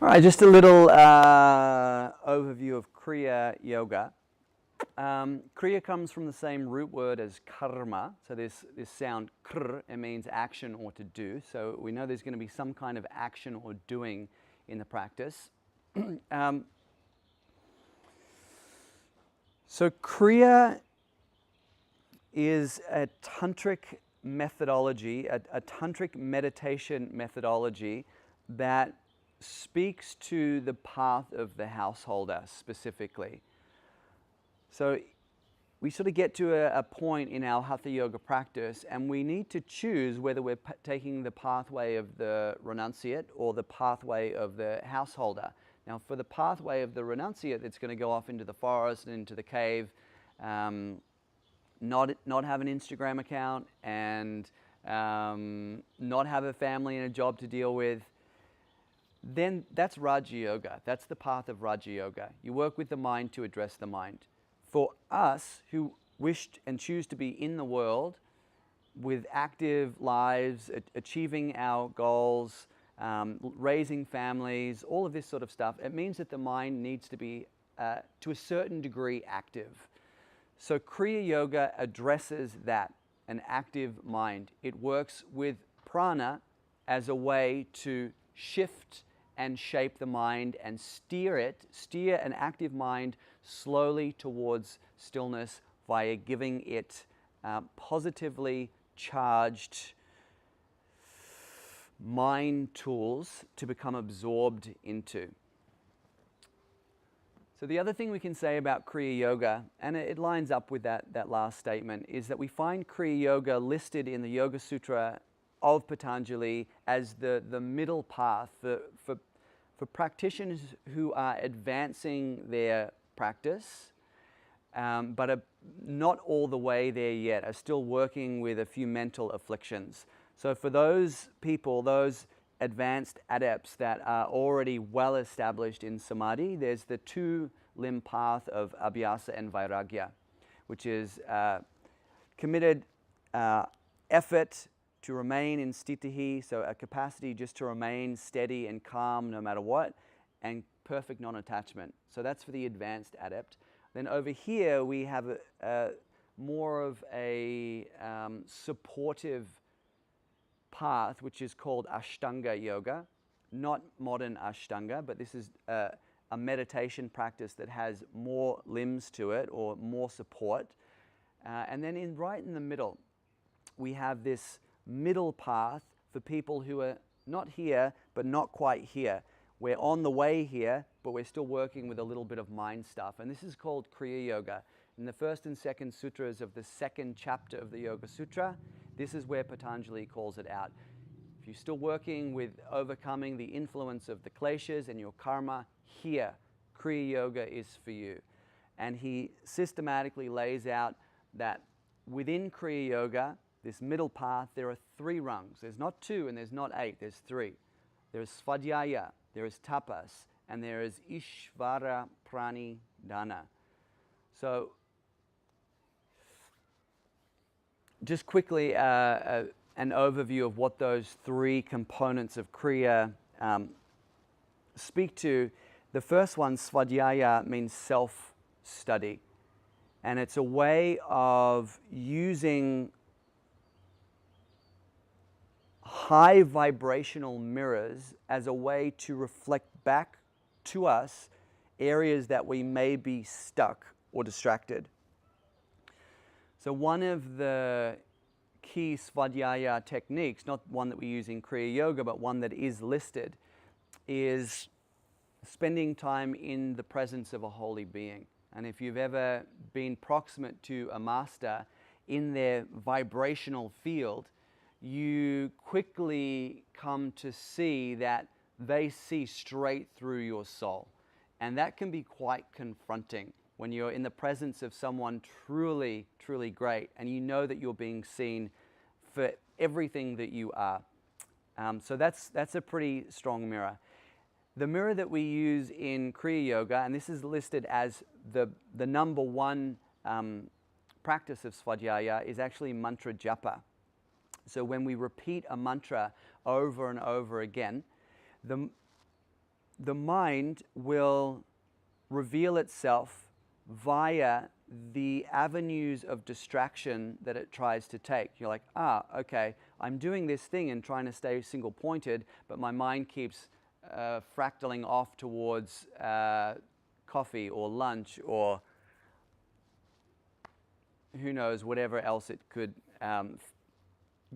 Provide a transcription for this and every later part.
All right, just a little overview of Kriya Yoga. Kriya comes from the same root word as karma. So this sound kr, it means action or to do. So we know there's going to be some kind of action or doing in the practice. So Kriya is a tantric methodology, a tantric meditation methodology that speaks to the path of the householder specifically. So we sort of get to a point in our hatha yoga practice and we need to choose whether we're taking the pathway of the renunciate or the pathway of the householder. Now for the pathway of the renunciate, it's going to go off into the forest and into the cave, not have an Instagram account and not have a family and a job to deal with. Then that's Raja Yoga. That's the path of Raja Yoga. You work with the mind to address the mind. For us who wish and choose to be in the world with active lives, achieving our goals, raising families, all of this sort of stuff, it means that the mind needs to be, to a certain degree, active. So Kriya Yoga addresses that, an active mind. It works with prana as a way to shift and shape the mind and steer an active mind slowly towards stillness via giving it positively charged mind tools to become absorbed into. So the other thing we can say about Kriya Yoga, and it lines up with that last statement, is that we find Kriya Yoga listed in the Yoga Sutra of Patanjali as the middle path for practitioners who are advancing their practice, but are not all the way there yet, are still working with a few mental afflictions. So for those people, those advanced adepts that are already well established in samadhi, there's the two-limb path of abhyasa and vairagya, which is committed effort to remain in sthitihi, so a capacity just to remain steady and calm no matter what, and perfect non-attachment. So that's for the advanced adept. Then over here we have more of a supportive path, which is called Ashtanga Yoga. Not modern Ashtanga, but this is a meditation practice that has more limbs to it or more support. And then right in the middle, we have this middle path for people who are not here, but not quite here. We're on the way here, but we're still working with a little bit of mind stuff. And this is called Kriya Yoga. In the first and second sutras of the second chapter of the Yoga Sutra, this is where Patanjali calls it out. If you're still working with overcoming the influence of the kleshas and your karma, here, Kriya Yoga is for you. And he systematically lays out that within Kriya Yoga, this middle path, there are 3 rungs. There's not 2 and there's not 8, there's 3. There's svadhyaya, there is tapas, and there is ishvara pranidhana. So, just quickly, an overview of what those 3 components of Kriya speak to. The first one, svadhyaya, means self-study. And it's a way of using high vibrational mirrors as a way to reflect back to us areas that we may be stuck or distracted. So one of the key svadhyaya techniques, not one that we use in Kriya Yoga, but one that is listed, is spending time in the presence of a holy being. And if you've ever been proximate to a master in their vibrational field, you quickly come to see that they see straight through your soul. And that can be quite confronting when you're in the presence of someone truly, truly great and you know that you're being seen for everything that you are. So that's a pretty strong mirror. The mirror that we use in Kriya Yoga, and this is listed as the number 1 practice of svadhyaya, is actually mantra japa. So when we repeat a mantra over and over again, the mind will reveal itself via the avenues of distraction that it tries to take. You're like, okay, I'm doing this thing and trying to stay single pointed, but my mind keeps fractaling off towards coffee or lunch or who knows, whatever else it could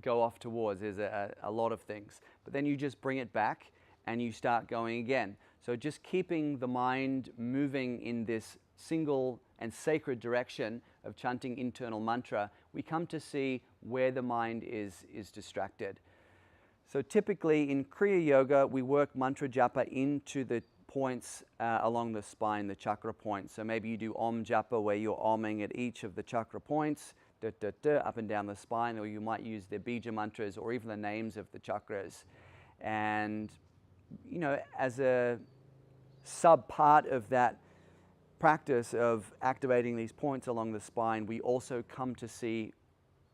go off towards. There's a lot of things. But then you just bring it back and you start going again. So just keeping the mind moving in this single and sacred direction of chanting internal mantra, we come to see where the mind is distracted. So typically in Kriya Yoga, we work mantra japa into the points along the spine, the chakra points. So maybe you do Om japa where you're Omming at each of the chakra points, up and down the spine, or you might use the bija mantras or even the names of the chakras. And, you know, as a sub part of that practice of activating these points along the spine, we also come to see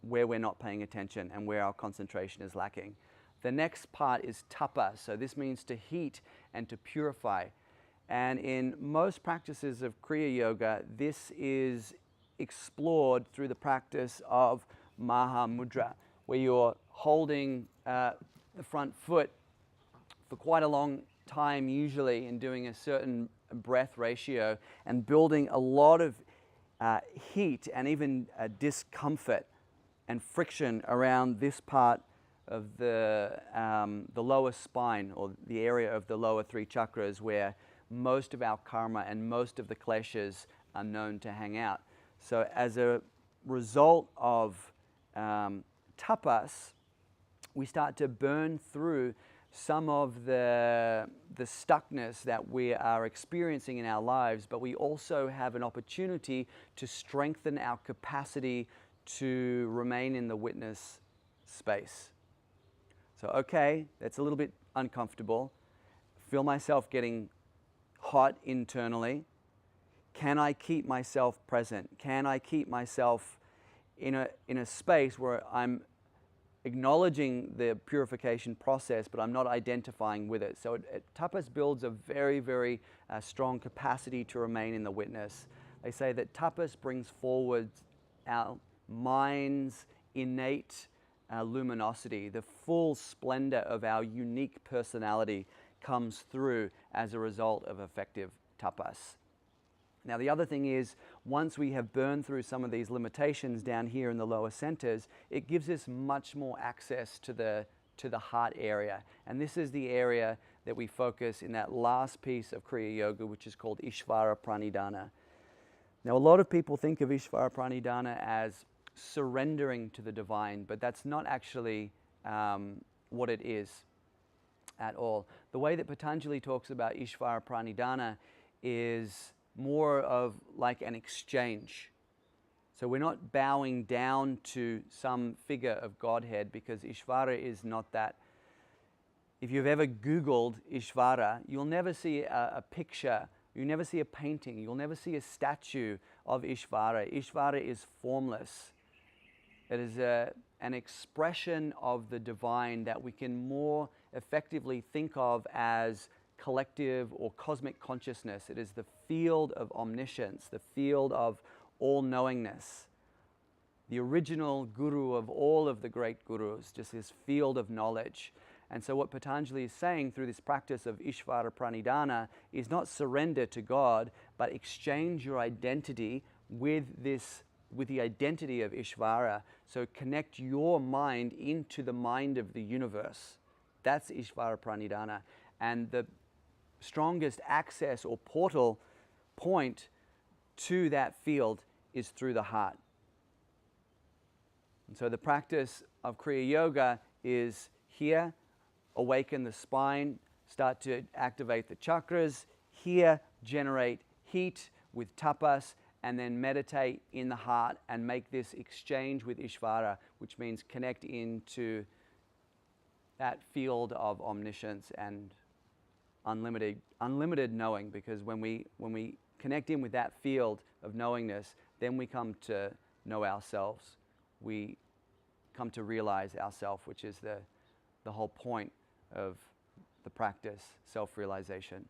where we're not paying attention and where our concentration is lacking. The next part is tapa, so this means to heat and to purify. And in most practices of Kriya Yoga, this is explored through the practice of Maha Mudra, where you're holding the front foot for quite a long time usually and doing a certain breath ratio and building a lot of heat and even discomfort and friction around this part of the lower spine, or the area of the lower three chakras where most of our karma and most of the kleshas are known to hang out. So as a result of tapas, we start to burn through some of the stuckness that we are experiencing in our lives, but we also have an opportunity to strengthen our capacity to remain in the witness space. So, okay, that's a little bit uncomfortable. Feel myself getting hot internally. Can I keep myself present? Can I keep myself in a space where I'm acknowledging the purification process, but I'm not identifying with it? So tapas builds a very, very strong capacity to remain in the witness. They say that tapas brings forward our mind's innate luminosity. The full splendor of our unique personality comes through as a result of effective tapas. Now the other thing is, once we have burned through some of these limitations down here in the lower centers, it gives us much more access to the heart area. And this is the area that we focus in that last piece of Kriya Yoga, which is called Ishvara Pranidhana. Now a lot of people think of Ishvara Pranidhana as surrendering to the divine, but that's not actually what it is at all. The way that Patanjali talks about Ishvara Pranidhana is more of like an exchange. So we're not bowing down to some figure of Godhead, because Ishvara is not that. If you've ever Googled Ishvara, you'll never see a picture, you'll never see a painting, you'll never see a statue of Ishvara. Ishvara is formless. It is an expression of the divine that we can more effectively think of as collective or cosmic consciousness. It is the field of omniscience, the field of all-knowingness, the original guru of all of the great gurus, just this field of knowledge. And so what Patanjali is saying through this practice of Ishvara Pranidhana is not surrender to God, but exchange your identity with the identity of Ishvara. So connect your mind into the mind of the universe. That's Ishvara Pranidhana. And the strongest access or portal point to that field is through the heart. And so the practice of Kriya Yoga is here, awaken the spine, start to activate the chakras, here generate heat with tapas, and then meditate in the heart and make this exchange with Ishvara, which means connect into that field of omniscience and unlimited knowing. Because when we connect in with that field of knowingness, then we come to know ourselves. We come to realize ourself, which is the whole point of the the practice, self-realization.